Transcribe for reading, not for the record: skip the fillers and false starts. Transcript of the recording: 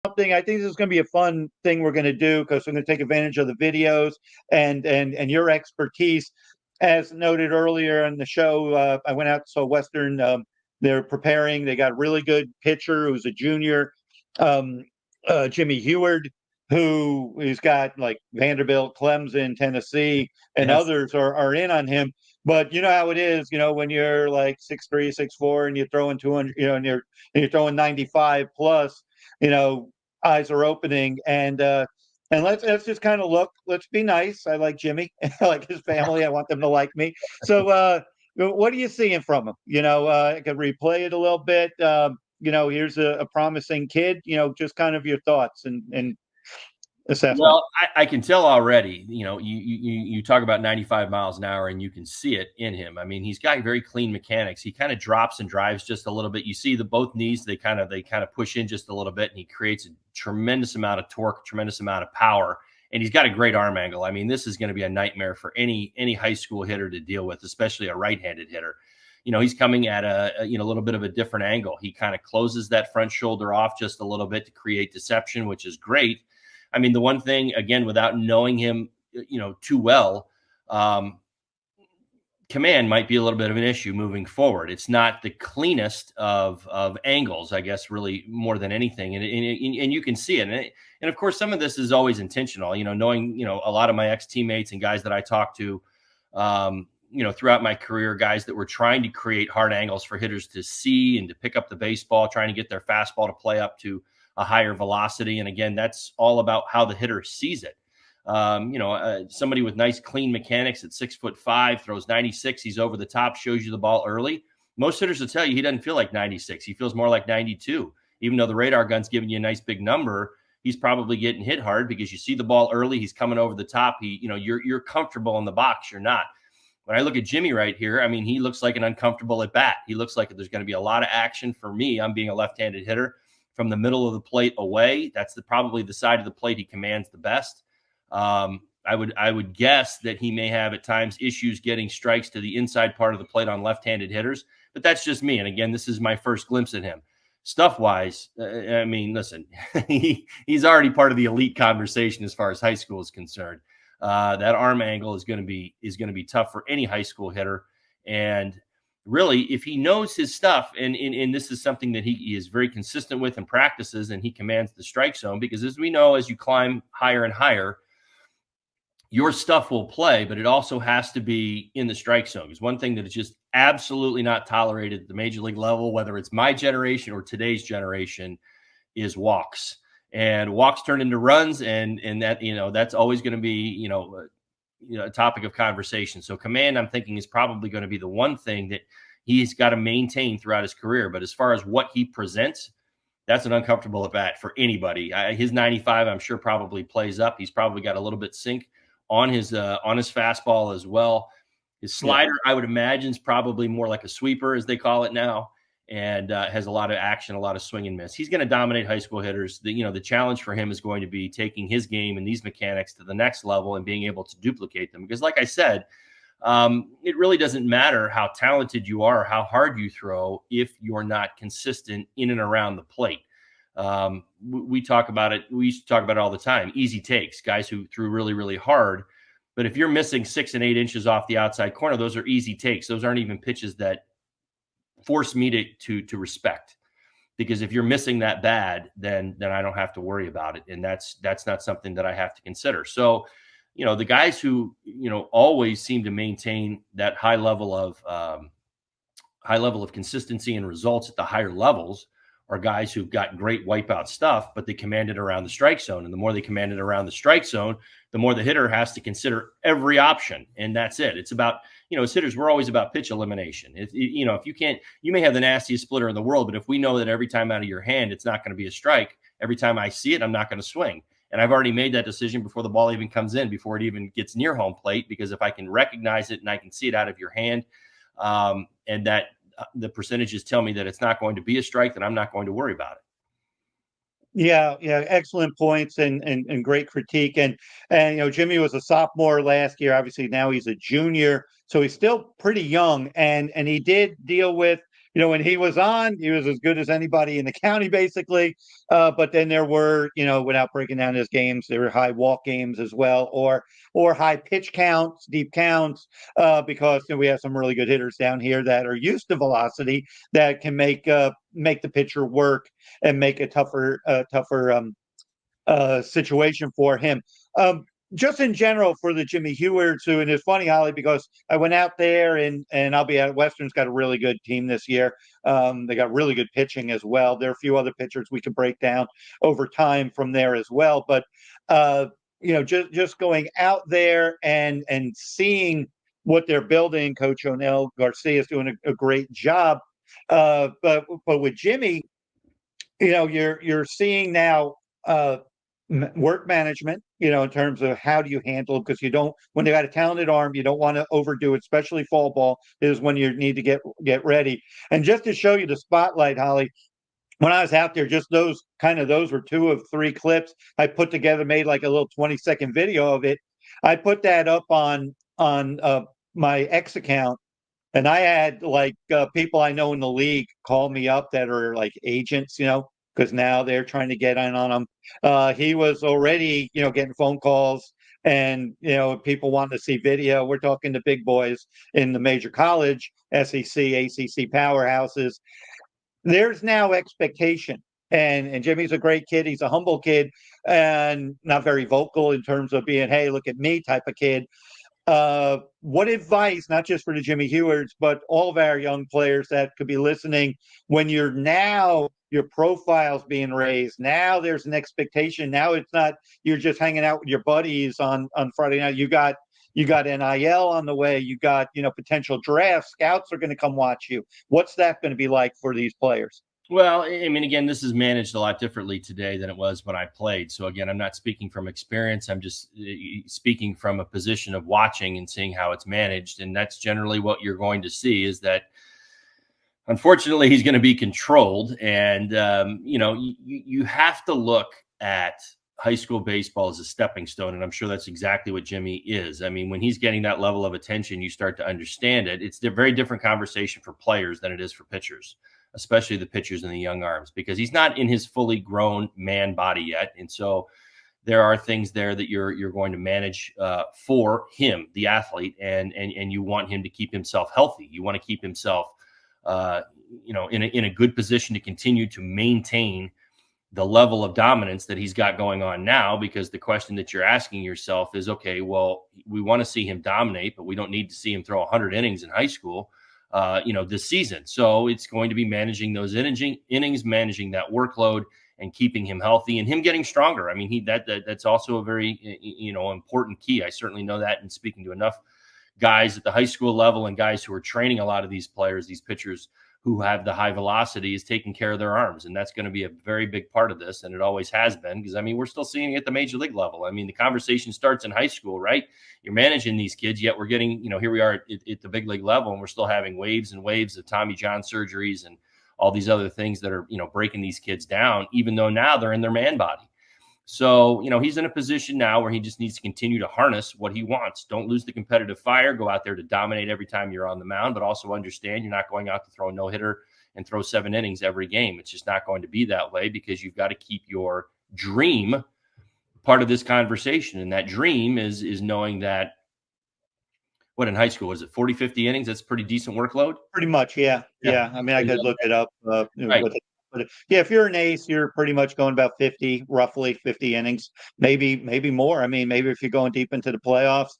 something. I think this is going to be a fun thing we're going to do because we're going to take advantage of the videos and your expertise. As noted earlier in the show, I went out to Western. They're preparing. They got a really good pitcher who's a junior, um, Jimmy Huard, who's got like Vanderbilt, Clemson, Tennessee, and Yes. others are in on him. But you know how it is, when you're like 6'3", 6'4", and you're throwing 200, and you're throwing 95 plus, you know, eyes are opening, and let's just kind of look. Let's be nice. I like Jimmy. I like his family. I want them to like me. So, what are you seeing from him? I could replay it a little bit. Here's a promising kid. Just kind of your thoughts and assessment. Well, I can tell already, you talk about 95 miles an hour and you can see it in him. I mean, he's got very clean mechanics. He kind of drops and drives just a little bit. You see the both knees, they kind of push in just a little bit, and he creates a tremendous amount of torque, tremendous amount of power. And he's got a great arm angle. I mean, this is going to be a nightmare for any high school hitter to deal with, especially a right-handed hitter. He's coming at a little bit of a different angle. He kind of closes that front shoulder off just a little bit to create deception, which is great. I mean, the one thing, again, without knowing him, too well, command might be a little bit of an issue moving forward. It's not the cleanest of angles, I guess, really more than anything. And you can see it. And of course, some of this is always intentional, knowing, a lot of my ex-teammates and guys that I talk to, throughout my career, guys that were trying to create hard angles for hitters to see and to pick up the baseball, trying to get their fastball to play up to a higher velocity. And again, that's all about how the hitter sees it. Somebody with nice, clean mechanics at 6'5", throws 96. He's over the top, shows you the ball early. Most hitters will tell you he doesn't feel like 96. He feels more like 92. Even though the radar gun's giving you a nice big number, he's probably getting hit hard because you see the ball early. He's coming over the top. You're comfortable in the box. You're not. When I look at Jimmy right here, I mean, he looks like an uncomfortable at bat. He looks like there's going to be a lot of action for me. I'm being a left-handed hitter. From the middle of the plate away, that's probably the side of the plate he commands the best. I would guess that he may have at times issues getting strikes to the inside part of the plate on left-handed hitters, but that's just me. And again, this is my first glimpse at him. Stuff-wise, I mean, listen, he's already part of the elite conversation as far as high school is concerned. That arm angle is going to be tough for any high school hitter, and really, if he knows his stuff, and this is something that he is very consistent with and practices, and he commands the strike zone, because as we know, as you climb higher and higher, your stuff will play, but it also has to be in the strike zone. Because one thing that is just absolutely not tolerated at the major league level, whether it's my generation or today's generation, is walks. And walks turn into runs, and that, that's always going to be, a topic of conversation. So command, I'm thinking, is probably going to be the one thing that he's got to maintain throughout his career. But as far as what he presents, that's an uncomfortable at bat for anybody. His 95, I'm sure, probably plays up. He's probably got a little bit sink on his fastball as well. His slider, I would imagine, is probably more like a sweeper, as they call it now, and has a lot of action, a lot of swing and miss. He's going to dominate high school hitters. The challenge for him is going to be taking his game and these mechanics to the next level and being able to duplicate them. Because like I said, it really doesn't matter how talented you are or how hard you throw if you're not consistent in and around the plate. We talk about it. We used to talk about it all the time. Easy takes, guys who threw really, really hard. But if you're missing 6 and 8 inches off the outside corner, those are easy takes. Those aren't even pitches that force me to respect, because if you're missing that bad, then I don't have to worry about it. And that's not something that I have to consider. So, the guys who, always seem to maintain that high level of consistency and results at the higher levels are guys who've got great wipeout stuff, but they command it around the strike zone. And the more they command it around the strike zone, the more the hitter has to consider every option. And that's it. It's about, as hitters, we're always about pitch elimination. If you can't, you may have the nastiest splitter in the world, but if we know that every time out of your hand, it's not going to be a strike, every time I see it, I'm not going to swing. And I've already made that decision before the ball even comes in, before it even gets near home plate, because if I can recognize it and I can see it out of your hand, and that the percentages tell me that it's not going to be a strike, then I'm not going to worry about it. Yeah, excellent points and great critique. And Jimmy was a sophomore last year. Obviously now he's a junior, so he's still pretty young. And he did deal with when he was on, he was as good as anybody in the county, basically. But then there were, without breaking down his games, there were high walk games as well, or high pitch counts, deep counts, because we have some really good hitters down here that are used to velocity that can make the pitcher work and make a tougher situation for him. Just in general for the Jimmy Huards, who, and it's funny, Holly, because I went out there and I'll be at Western's got a really good team this year. They got really good pitching as well. There are a few other pitchers we could break down over time from there as well. But just going out there and seeing what they're building, Coach O'Neill Garcia is doing a great job. But with Jimmy, you're seeing now work management, in terms of how do you handle it, because you don't, when they got a talented arm, you don't want to overdo it, especially fall ball is when you need to get ready. And just to show you the spotlight, Holly, when I was out there, just those were 2 of 3 clips I put together, made like a little 20-second video of it. I put that up on my X account, and I had like people I know in the league call me up that are like agents, because now they're trying to get in on him. He was already, getting phone calls and, people wanting to see video. We're talking to big boys in the major college, SEC, ACC powerhouses. There's now expectation. And Jimmy's a great kid. He's a humble kid and not very vocal in terms of being, hey, look at me type of kid. What advice, not just for the Jimmy Huards, but all of our young players that could be listening, when your profile's being raised, now there's an expectation. Now it's not you're just hanging out with your buddies on Friday night. You got NIL on the way. You got, potential drafts. Scouts are going to come watch you. What's that going to be like for these players? Well, I mean, again, this is managed a lot differently today than it was when I played. So again, I'm not speaking from experience. I'm just speaking from a position of watching and seeing how it's managed. And that's generally what you're going to see, is that unfortunately he's going to be controlled. And, you have to look at high school baseball as a stepping stone. And I'm sure that's exactly what Jimmy is. I mean, when he's getting that level of attention, you start to understand it. It's a very different conversation for players than it is for pitchers, especially the pitchers in the young arms, because he's not in his fully grown man body yet. And so there are things there that you're going to manage for him, the athlete, and you want him to keep himself healthy. You want to keep himself, in a good position to continue to maintain the level of dominance that he's got going on now, because the question that you're asking yourself is, okay, well, we want to see him dominate, but we don't need to see him throw 100 innings in high school, this season. So it's going to be managing those innings, managing that workload, and keeping him healthy and him getting stronger. I mean, that's also a very, important key. I certainly know that in speaking to enough guys at the high school level and guys who are training a lot of these players, these pitchers who have the high velocity, is taking care of their arms. And that's going to be a very big part of this. And it always has been, because, I mean, we're still seeing it at the major league level. I mean, the conversation starts in high school, right? You're managing these kids, yet we're getting, here we are at the big league level, and we're still having waves and waves of Tommy John surgeries and all these other things that are, breaking these kids down, even though now they're in their man body. So, he's in a position now where he just needs to continue to harness what he wants. Don't lose the competitive fire. Go out there to dominate every time you're on the mound, but also understand you're not going out to throw a no-hitter and throw 7 innings every game. It's just not going to be that way, because you've got to keep your dream part of this conversation. And that dream is knowing that, what, in high school, is it 40, 50 innings? That's a pretty decent workload. Pretty much. Yeah. I mean, I could look it up. Right. But yeah, if you're an ace, you're pretty much going about roughly 50 innings, maybe more. I mean, maybe if you're going deep into the playoffs,